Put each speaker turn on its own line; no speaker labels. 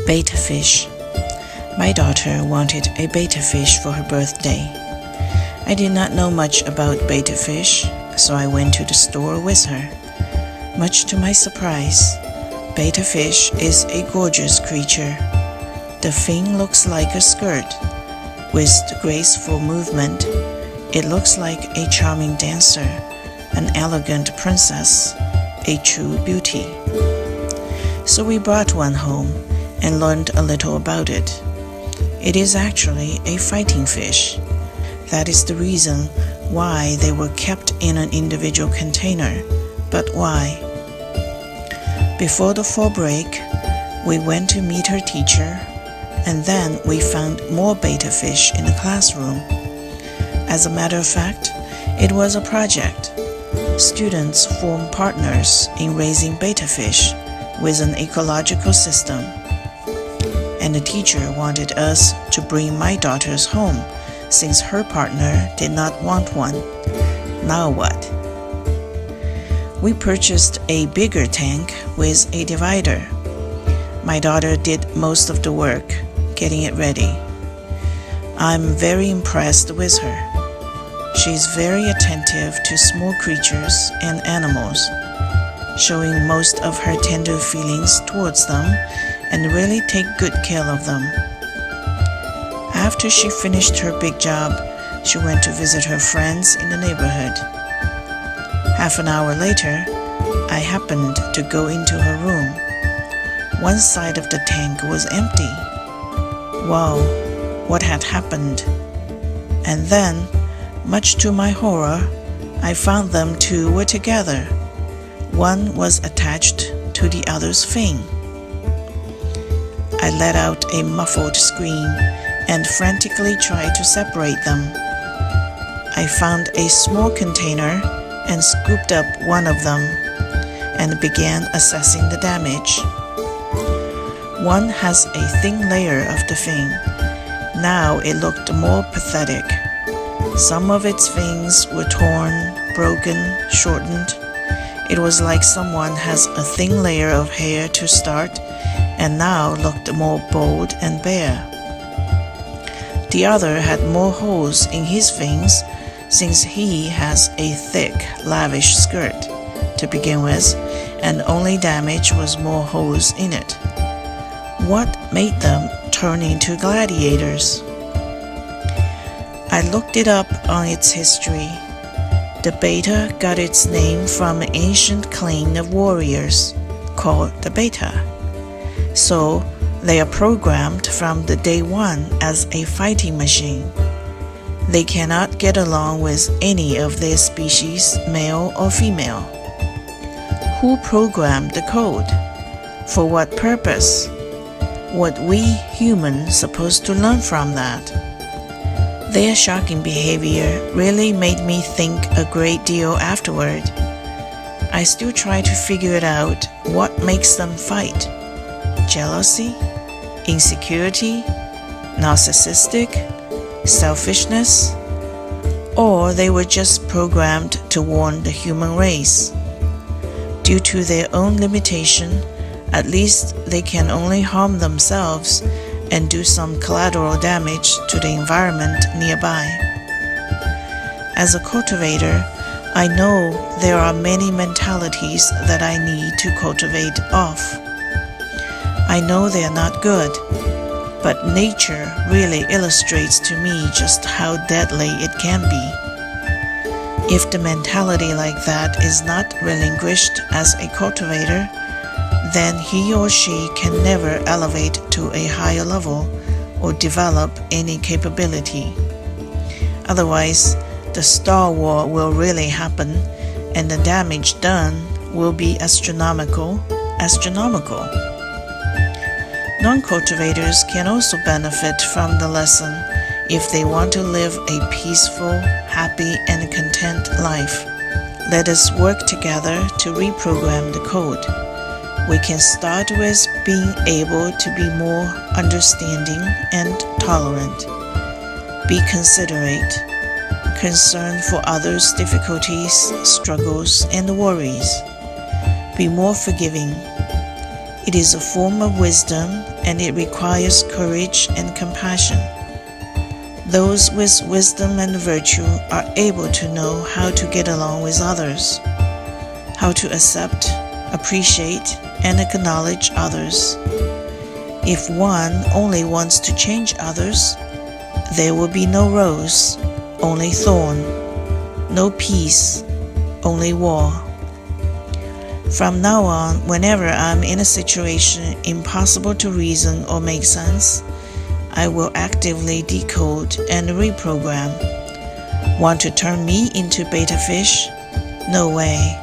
Betta fish. My daughter wanted a betta fish for her birthday. I did not know much about betta fish, so I went to the store with her. Much to my surprise, betta fish is a gorgeous creature. The fin looks like a skirt. With the graceful movement, it looks like a charming dancer, an elegant princess, a true beauty. So we brought one home and learned a little about it. It is actually a fighting fish. That is the reason why they were kept in an individual container. But why? Before the fall break, we went to meet her teacher, and then we found more betta fish in the classroom. As a matter of fact, it was a project. Students form partners in raising betta fish with an ecological system. And the teacher wanted us to bring my daughters home since her partner did not want one. Now what? We purchased a bigger tank with a divider. My daughter did most of the work, getting it ready. I'm very impressed with her. She's very attentive to small creatures and animals, showing most of her tender feelings towards them and really take good care of them. After she finished her big job, she went to visit her friends in the neighborhood. Half an hour later, I happened to go into her room. One side of the tank was empty. Wow, what had happened? And then, much to my horror, I found them two were together. One was attached to the other's fin. I let out a muffled scream and frantically tried to separate them. I found a small container and scooped up one of them and began assessing the damage. One has a thin layer of the fin. Now it looked more pathetic. Some of its fins were torn, broken, shortened. It was like someone has a thin layer of hair to start and now looked more bald and bare. The other had more holes in his fins since he has a thick, lavish skirt to begin with, and only damage was more holes in it. What made them turn into gladiators? I looked it up on its history. The betta got its name from an ancient clan of warriors called the Betta. So they are programmed from the day one as a fighting machine. They cannot get along with any of their species, male or female. Who programmed the code? For what purpose? What we humans supposed to learn from that? Their shocking behavior really made me think a great deal afterward. I still try to figure it out what makes them fight. Jealousy? Insecurity? Narcissistic? Selfishness? Or they were just programmed to warn the human race. Due to their own limitation, at least they can only harm themselves and do some collateral damage to the environment nearby. As a cultivator, I know there are many mentalities that I need to cultivate off. I know they are not good, but nature really illustrates to me just how deadly it can be. If the mentality like that is not relinquished as a cultivator, then he or she can never elevate to a higher level or develop any capability. Otherwise, the Star War will really happen, and the damage done will be astronomical. Non-cultivators can also benefit from the lesson if they want to live a peaceful, happy, and content life. Let us work together to reprogram the code. We can start with being able to be more understanding and tolerant. Be considerate, concerned for others' difficulties, struggles, and worries. Be more forgiving. It is a form of wisdom, and it requires courage and compassion. Those with wisdom and virtue are able to know how to get along with others, how to accept, appreciate, and acknowledge others. If one only wants to change others, there will be no rose, only thorn, no peace, only war. From now on, whenever I'm in a situation impossible to reason or make sense, I will actively decode and reprogram. Want to turn me into betta fish? No way.